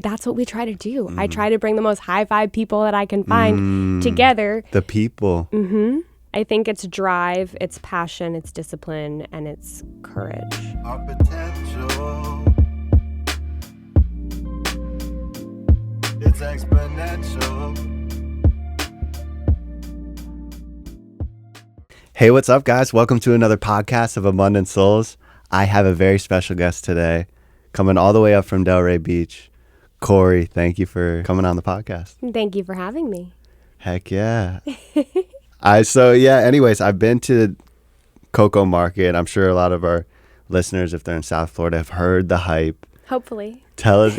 that's what we try to do. I try to bring the most high vibe people that I can find together. The people. I think it's drive, it's passion, it's discipline, and it's courage. Our potential, it's exponential. Hey, what's up, guys? Welcome to another podcast of Abundant Souls. I have a very special guest today, coming all the way up from Delray Beach. Corey, thank you for coming on the podcast. Thank you for having me. Heck yeah. Anyways, I've been to CoCo Market. I'm sure a lot of our listeners, if they're in South Florida, have heard the hype. Hopefully. Tell us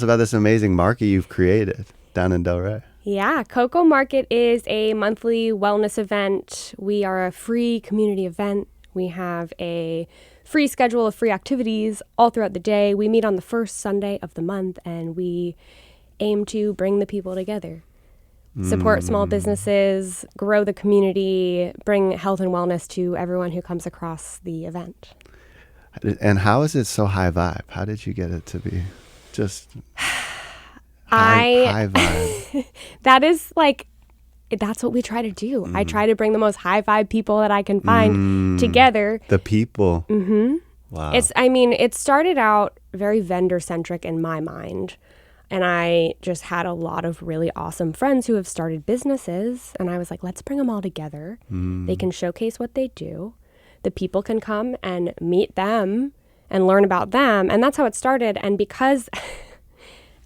about this amazing market you've created down in Delray. Yeah, CoCo Market is a monthly wellness event. We are a free community event. We have a free schedule of free activities all throughout the day. We meet on the first Sunday of the month, and we aim to bring the people together, support small businesses, grow the community, bring health and wellness to everyone who comes across the event. And how is it so high vibe? How did you get it to be just high vibe? That's what we try to do. I try to bring the most high vibe people that I can find together. The people. Wow. It started out very vendor centric in my mind. And I just had a lot of really awesome friends who have started businesses. And I was like, let's bring them all together. They can showcase what they do. The people can come and meet them and learn about them. And that's how it started. And because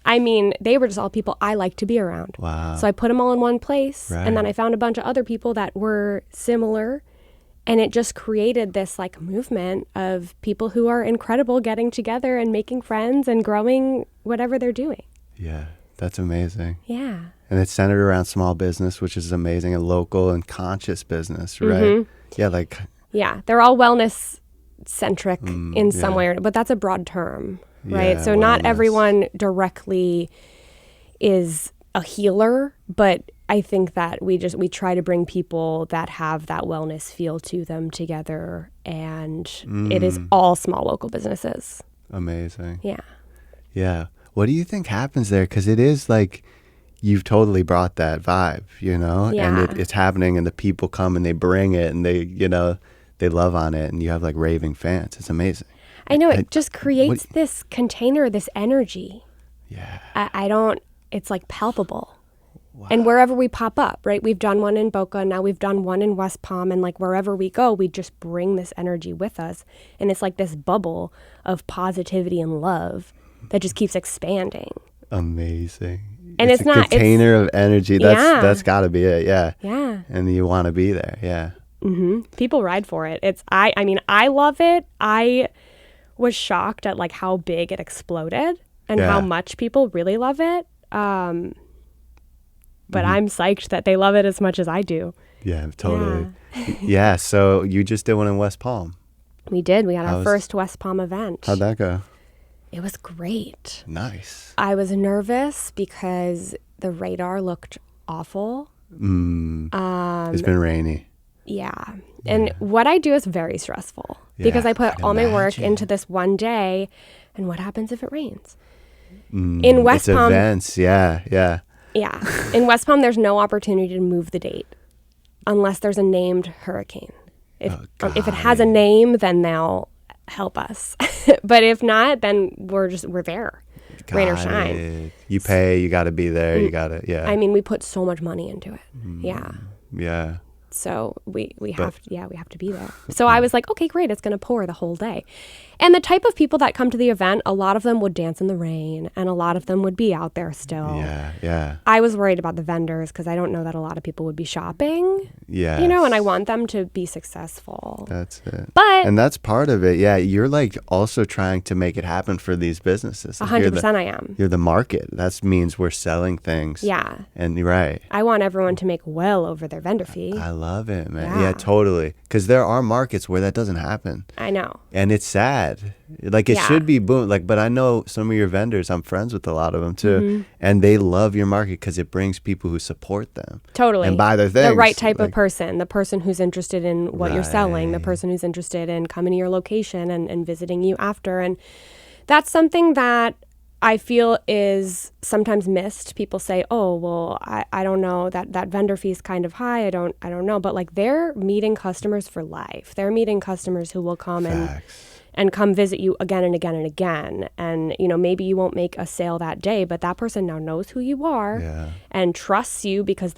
they were just all people I like to be around. Wow. So I put them all in one place. Right. And then I found a bunch of other people that were similar. And it just created this movement of people who are incredible getting together and making friends and growing whatever they're doing. Yeah, that's amazing. Yeah. And it's centered around small business, which is amazing, and local and conscious business, right? Yeah, they're all wellness centric in some way, but that's a broad term, right? Yeah, so not wellness. Everyone directly is a healer, but I think that we try to bring people that have that wellness feel to them together, and it is all small local businesses. Amazing. Yeah. Yeah. What do you think happens there? Because it is you've totally brought that vibe, Yeah. and it's happening, and the people come and they bring it, and they love on it, and you have raving fans. It's amazing. I know, it just creates this container, this energy. Yeah. It's palpable. Wow. And wherever we pop up, right? We've done one in Boca, now we've done one in West Palm, and wherever we go, we just bring this energy with us. And it's this bubble of positivity and love that just keeps expanding. Amazing. And it's a container of energy. That's got to be it. Yeah. Yeah. And you want to be there. Yeah. People ride for it. I love it. I was shocked at how big it exploded and how much people really love it. But I'm psyched that they love it as much as I do. Yeah, totally. Yeah. So you just did one in West Palm. We did. We had our first West Palm event. How'd that go? It was great. Nice. I was nervous because the radar looked awful. It's been rainy. Yeah. And what I do is very stressful because I put all my work into this one day. And what happens if it rains? In West Palm. Events. Yeah. Yeah. In West Palm, there's no opportunity to move the date unless there's a named hurricane. If it has a name, then they'll help us. But if not, then we're there. Rain or shine. You pay, you got to be there. You got to, yeah. We put so much money into it. Yeah. Yeah. So we have to be there. So I was like, okay, great. It's going to pour the whole day. And the type of people that come to the event, a lot of them would dance in the rain and a lot of them would be out there still. Yeah. I was worried about the vendors because I don't know that a lot of people would be shopping. Yeah. And I want them to be successful. That's it. And that's part of it. Yeah. You're also trying to make it happen for these businesses. 100% I am. You're the market. That means we're selling things. Yeah. And you're right. I want everyone to make well over their vendor fee. I love it, man. Yeah, totally. Because there are markets where that doesn't happen. I know. And it's sad. It should be boom. But I know some of your vendors, I'm friends with a lot of them too. And they love your market because it brings people who support them. Totally. And buy their things. The right type of person. The person who's interested in what you're selling. The person who's interested in coming to your location and visiting you after. And that's something that I feel is sometimes missed. People say, oh, well, I don't know, that vendor fee is kind of high. I don't know. But like, they're meeting customers for life. They're meeting customers who will come and come visit you again and again and again. And, you know, maybe you won't make a sale that day, but that person now knows who you are and trusts you because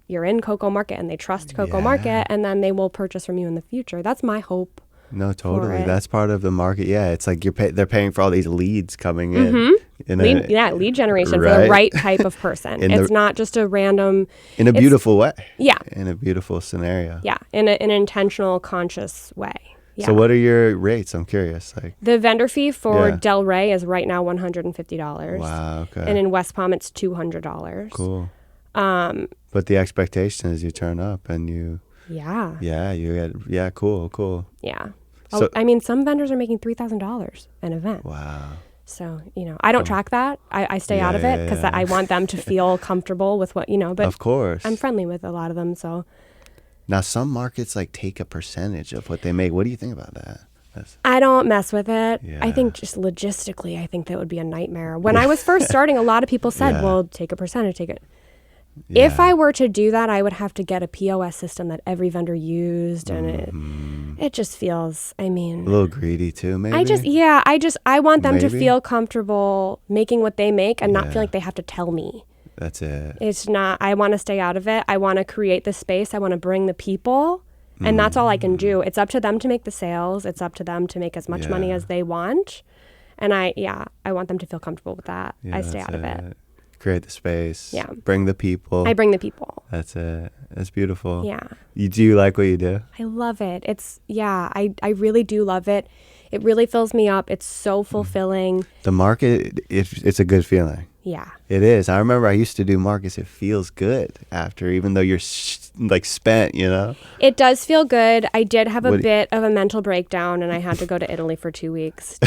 you're in CoCo Market and they trust CoCo Market, and then they will purchase from you in the future. That's my hope. No, totally. That's part of the market. Yeah, it's like they're paying for all these leads coming in. Lead generation for the right type of person. It's not just a random... In a beautiful way. Yeah. In a beautiful scenario. Yeah, in an intentional, conscious way. Yeah. So what are your rates? I'm curious. Like, the vendor fee for Delray is right now $150. Wow, okay. And in West Palm, it's $200. Cool. But the expectation is you turn up and you... Yeah. Yeah, you get... cool. Yeah. So, I mean, some vendors are making $3,000 an event. Wow. So, you know, I don't track that. I stay out of it because I want them to feel comfortable with what, you know, but of course. I'm friendly with a lot of them, so... Now, some markets like take a percentage of what they make. What do you think about that? I don't mess with it. Yeah. I think just logistically, I think that would be a nightmare. When I was first starting, a lot of people said, well, take a percentage, take it. Yeah. If I were to do that, I would have to get a POS system that every vendor used. And it just feels, I mean... A little greedy too, maybe? I want them to feel comfortable making what they make and not feel like they have to tell me. That's it. It's not, I want to stay out of it. I want to create the space. I want to bring the people. And that's all I can do. It's up to them to make the sales. It's up to them to make as much money as they want. And I want them to feel comfortable with that. I stay out of it. Create the space. Yeah. Bring the people. I bring the people. That's it. That's beautiful. Yeah. Do you like what you do? I love it. I really do love it. It really fills me up. It's so fulfilling. The market, it's a good feeling. Yeah. It is. I remember I used to do markets. It feels good after, even though you're like spent, you know? It does feel good. I did have a bit of a mental breakdown and I had to go to Italy for 2 weeks.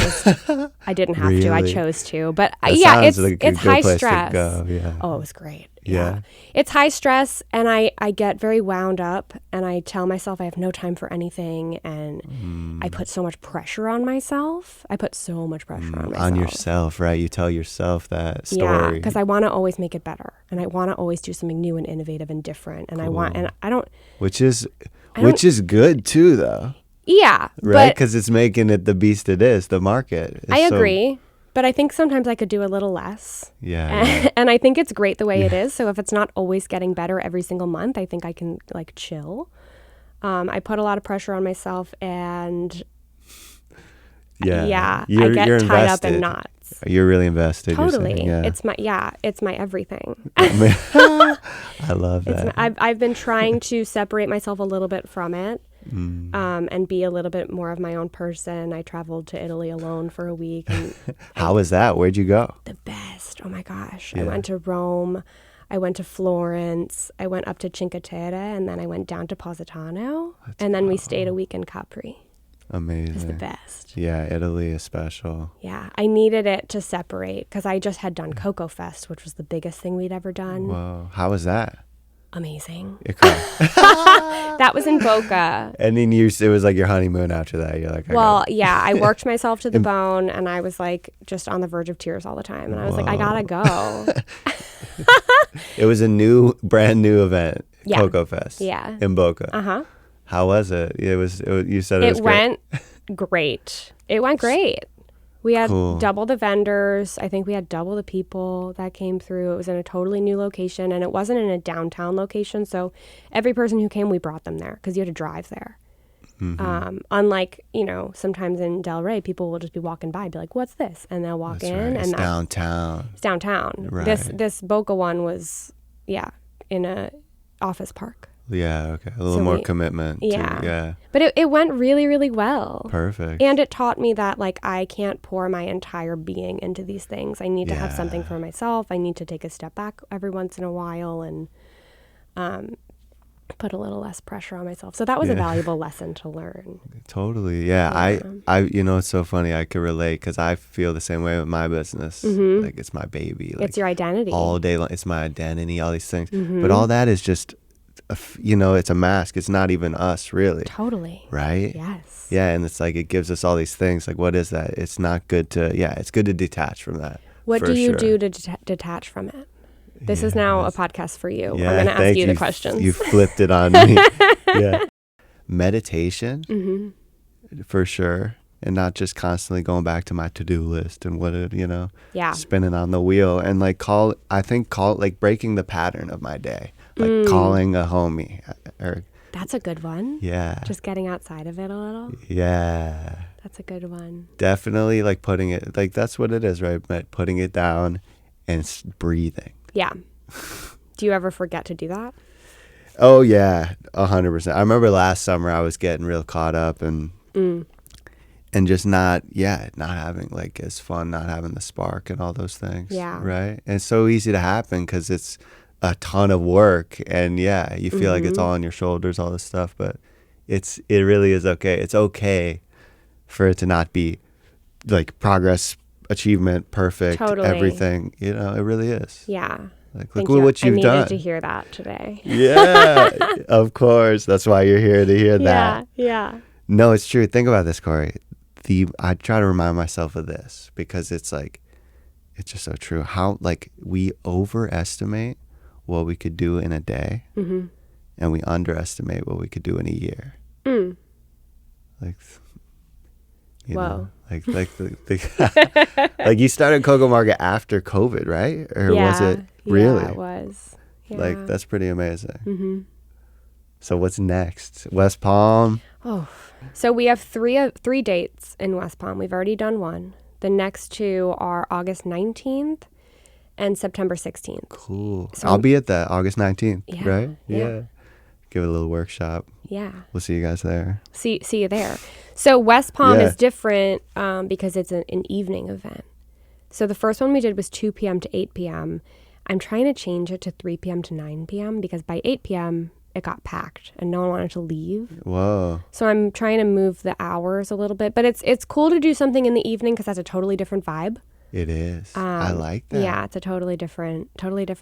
I didn't have to. I chose to. But it's like a it's high place stress. To go. Yeah. Oh, it was great. Yeah. It's high stress and I get very wound up and I tell myself I have no time for anything and I put so much pressure on myself. On myself. On yourself, right? You tell yourself that story. Yeah, because I want to always make it better and I want to always do something new and innovative and different. And Which is good too, though. Yeah. Right? Because it's making it the beast it is, the market. I agree. But I think sometimes I could do a little less. Yeah. And I think it's great the way it is. So if it's not always getting better every single month, I think I can like chill. I put a lot of pressure on myself and I get tied up in knots. You're really invested. Totally. You're saying, It's my everything. I love that. I've been trying to separate myself a little bit from it. And be a little bit more of my own person. I traveled to Italy alone for a week. And How was that? Where'd you go? The best. Oh my gosh. Yeah. I went to Rome. I went to Florence. I went up to Cinque Terre and then I went down to Positano. And then we stayed a week in Capri. Amazing. It's the best. Yeah, Italy is special. Yeah, I needed it to separate because I just had done CoCo Fest, which was the biggest thing we'd ever done. Whoa. How was that? Amazing. Okay. That was in Boca. And then it was like your honeymoon after that. You're like, I worked myself to the bone and I was like just on the verge of tears all the time. And I was like, I gotta go. It was a brand new event, CoCo Fest. Yeah. In Boca. Uh-huh. How was it? You said it was went great. It went great. We had double the vendors. I think we had double the people that came through. It was in a totally new location, and it wasn't in a downtown location. So every person who came, we brought them there because you had to drive there. Mm-hmm. Unlike, sometimes in Delray, people will just be walking by and be like, what's this? And they'll walk in. Right. And it's downtown. It's downtown. Right. This Boca one was, in a office park. Yeah, okay. A little more commitment. Yeah. But it went really, really well. Perfect. And it taught me that, I can't pour my entire being into these things. I need to have something for myself. I need to take a step back every once in a while and put a little less pressure on myself. So that was a valuable lesson to learn. Totally. Yeah. I it's so funny. I could relate because I feel the same way with my business. Mm-hmm. Like, it's my baby. It's your identity. All day long. It's my identity, all these things. Mm-hmm. But all that is just... it's a mask. It's not even us, really. Totally. Right? Yes. Yeah, and it's like it gives us all these things. Like, what is that? It's not good to, it's good to detach from that. What For do you sure. do to detach from it? This is now a podcast for you. Yeah, I'm going to ask thank you the questions. You flipped it on me. Yeah. Meditation, for sure. And not just constantly going back to my to-do list and Yeah. spinning on the wheel. And like like breaking the pattern of my day. Like calling a homie. Or That's a good one. yeah. Just getting outside of it a little. Yeah. That's a good one. Definitely like putting it, like that's what it is, right? But putting it down and breathing. Yeah. Do you ever forget to do that? Oh yeah, 100%. I remember last summer I was getting real caught up and just not having like as fun, not having the spark and all those things. Yeah. Right. And it's so easy to happen because it's a ton of work and you feel like it's all on your shoulders, all this stuff, but it really is okay. It's okay for it to not be like progress, achievement, perfect, Totally. everything. It really is. Yeah. Like, Thank look you. what you've I done. needed to hear that today. Yeah, of course. That's why you're here to hear that. Yeah. No, it's true. Think about this, Corey. I try to remind myself of this because it's like, it's just so true. How like we overestimate what we could do in a day, and we underestimate what we could do in a year. Like, you know, like like you started CoCo Market after COVID, right? Or was it really? Yeah, it was. Yeah. Like that's pretty amazing. So what's next? West Palm. Oh, so we have three dates in West Palm. We've already done one. The next two are August 19th and September 16th. Cool. So I'll be at that August 19th, Yeah, right? yeah. Give it a little workshop. Yeah. We'll see you guys there. See you there. So West Palm Yeah. is different because it's an evening event. So the first one we did was 2 p.m. to 8 p.m. I'm trying to change it to 3 p.m. to 9 p.m. because by 8 p.m. it got packed and no one wanted to leave. Whoa. So I'm trying to move the hours a little bit, but it's cool to do something in the evening because that's a totally different vibe. It is. I like that. Yeah, it's a totally different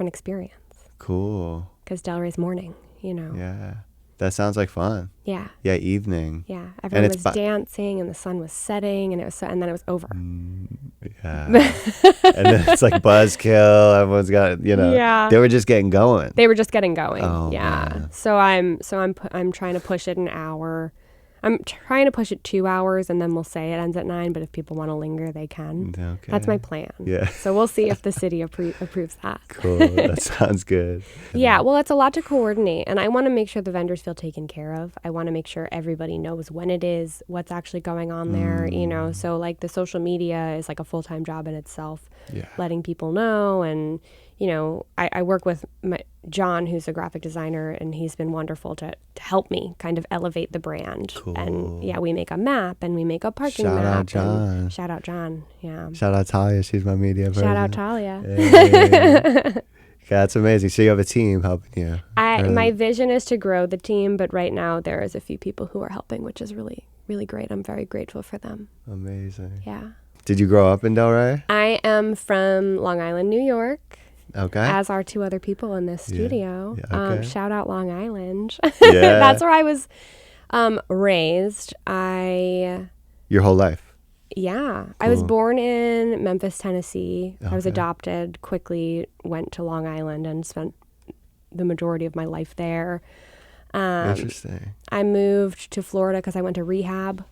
experience Cool. because Delray's morning, Yeah. That sounds like fun. Yeah. Yeah, evening. Yeah. Everyone it's was dancing and the sun was setting and and then it was over. Yeah. And then it's like buzzkill. Everyone's got, Yeah. They were just getting going. They were just getting going. Oh, yeah. man. So I'm trying to push it an hour. I'm trying to push it 2 hours and then we'll say it ends at 9, but if people want to linger, they can. Okay. That's my plan. Yeah. So we'll see if the city approves that. Cool. That sounds good. Yeah, well, it's a lot to coordinate, and I want to make sure the vendors feel taken care of. I want to make sure everybody knows when it is, what's actually going on there, So, like, the social media is like a full-time job in itself, Yeah. letting people know. And, I work with John, who's a graphic designer, and he's been wonderful to help me kind of elevate the brand. Cool. And, yeah, we make a map, and we make a parking Shout map. out John. Shout out John, yeah. Shout out Talia. She's my media person. Shout out Talia. Hey. That's amazing. So you have a team helping you. My vision is to grow the team, but right now there is a few people who are helping, which is really, really great. I'm very grateful for them. Amazing. Yeah. Did you grow up in Delray? I am from Long Island, New York, Okay. as are two other people in this studio. Yeah, okay. Shout out Long Island. Yeah. That's where I was raised. Your whole life? Yeah. I was Cool. born in Memphis, Tennessee. I was Okay. adopted, quickly went to Long Island and spent the majority of my life there. Interesting. I moved to Florida because I went to rehab.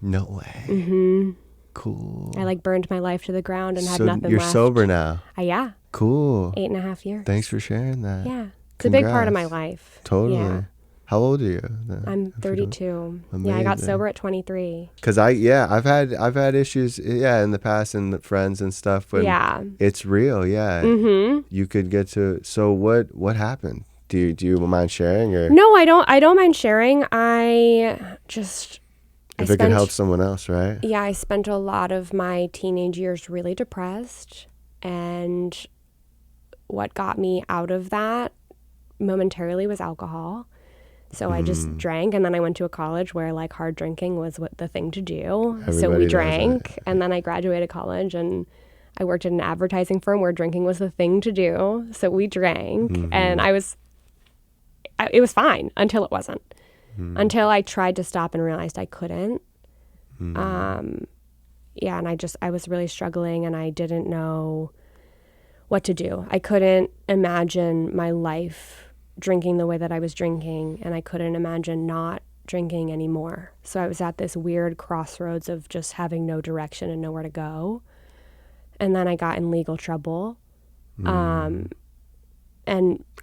No way. Cool. I burned my life to the ground and had So nothing you're left. sober now. Yeah. Cool. 8.5 years. Thanks for sharing that. Yeah. It's a big part of my Congrats. life. Totally. Yeah. How old are you? I'm 32. Yeah, I got Amazing. sober at 23. Because I've had issues in the past and the friends and stuff, but Yeah. it's real. Yeah. You could get to. So what happened? Do you mind sharing or No, I don't mind sharing. I if it could help someone else, right? Yeah, I spent a lot of my teenage years really depressed, and what got me out of that momentarily was alcohol. So I just drank, and then I went to a college where hard drinking was the thing to do. So Everybody we does drank, and then I graduated college, and I worked at an advertising firm where drinking was the thing to do. So we drank, and it was fine until it wasn't. Until I tried to stop and realized I couldn't. And I was really struggling, and I didn't know what to do. I couldn't imagine my life drinking the way that I was drinking, and I couldn't imagine not drinking anymore. So I was at this weird crossroads of just having no direction and nowhere to go. And then I got in legal trouble. And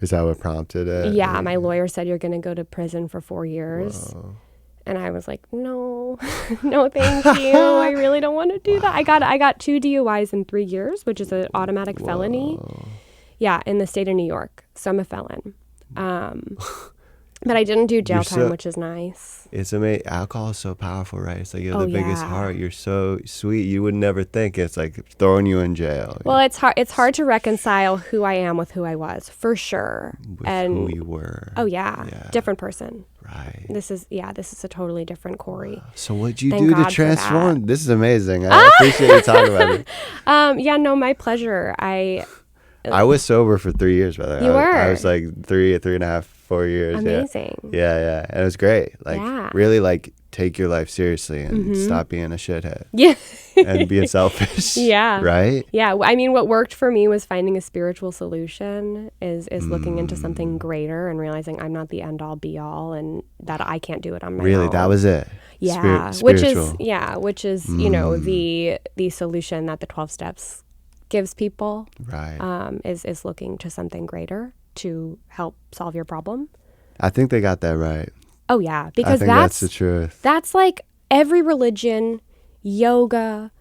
Is that what prompted it? yeah, my lawyer said you're going to go to prison for 4 years. Whoa. And I was like, no, no, thank you. I really don't want to do that. I got 2 DUIs in 3 years, which is an automatic felony. Yeah, in the state of New York. So I'm a felon. But I didn't do jail time, which is nice. It's amazing. Alcohol is so powerful, right? It's like you have the biggest yeah. heart. You're so sweet. You would never think it's like throwing you in jail. Well, it's hard to reconcile who I am with who I was, for sure. With and who you were. Oh yeah. Different person. Right. This is a totally different Corey. So what'd you Thank do God to transform? for This is amazing. I appreciate you talking about it. Yeah, no, my pleasure. I was sober for 3 years, by the way. You were? I was like 3.5, 4 years. Amazing. Yeah. And it was great. Like, really, like, take your life seriously and stop being a shithead. Yeah. And being selfish. Yeah. Right? Yeah. I mean, what worked for me was finding a spiritual solution, is looking into something greater and realizing I'm not the end all be all and that I can't do it on my own. Really? That was it? Yeah. Spiritual. Which is, you know, the solution that the 12 steps gives people. Right. Is looking to something greater to help solve your problem. I think they got that right. Oh yeah, because I think that's the truth. That's like every religion, yoga,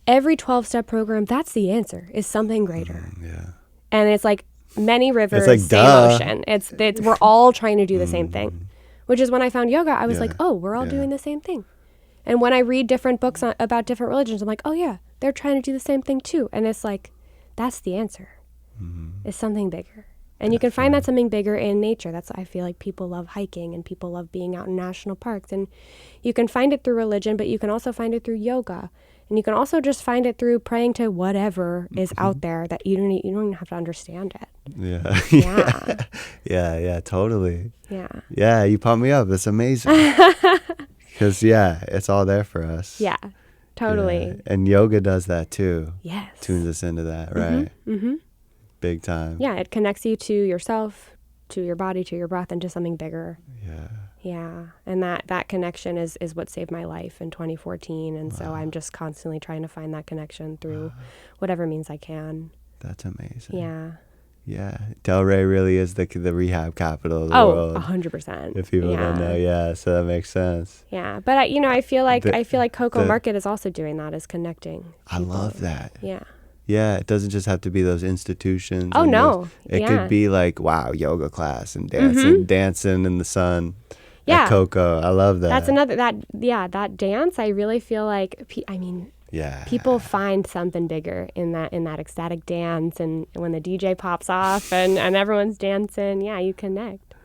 every 12-step program, that's the answer, is something greater. Yeah. And it's like many rivers, like, same duh. ocean. It's we're all trying to do the same thing. Which is when I found yoga, I was like, oh, we're all doing the same thing. And when I read different books about different religions, I'm like, oh yeah, they're trying to do the same thing too. And it's like, that's the answer. It's something bigger. And you can find that something bigger in nature. That's why I feel like people love hiking and people love being out in national parks. And you can find it through religion, but you can also find it through yoga. And you can also just find it through praying to whatever is out there that you don't even have to understand it. Yeah. Yeah. Yeah, totally. Yeah. Yeah, you pump me up. It's amazing. Because, it's all there for us. Yeah, totally. Yeah. And yoga does that too. Yes. Tunes us into that, right? Mm-hmm. Big time. Yeah, it connects you to yourself, to your body, to your breath, and to something bigger. Yeah. Yeah, and that connection is what saved my life in 2014, and so I'm just constantly trying to find that connection through whatever means I can. That's amazing. Yeah. Yeah. Delray really is the rehab capital of the world. 100%. If people don't know, so that makes sense. Yeah, but I feel like CoCo Market is also doing that, is connecting people. I love that. Yeah. Yeah, it doesn't just have to be those institutions. Oh, no. It could be like, wow, yoga class and dancing in the sun. Yeah. At CoCo. I love that. That's another, that dance, I really feel like, people find something bigger in that ecstatic dance, and when the DJ pops off and everyone's dancing, you connect.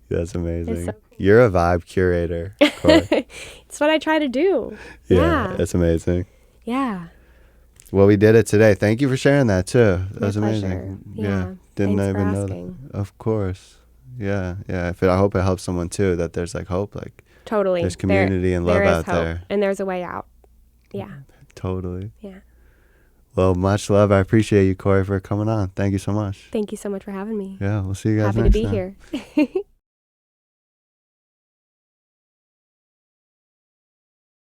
That's amazing. So You're a vibe curator, Corey. It's what I try to do. Yeah, that's amazing. Yeah. Well, we did it today. Thank you for sharing that too. That was pleasure. amazing. Yeah. Didn't Thanks even for know asking. that. Of course. Yeah. I hope it helps someone too, that there's like hope, like Totally. there's community and love there is out hope, there. and there's a way out. Yeah. Totally. Yeah. Well, much love. I appreciate you, Corey, for coming on. Thank you so much. Thank you so much for having me. Yeah, we'll see you guys Happy next to be time. here.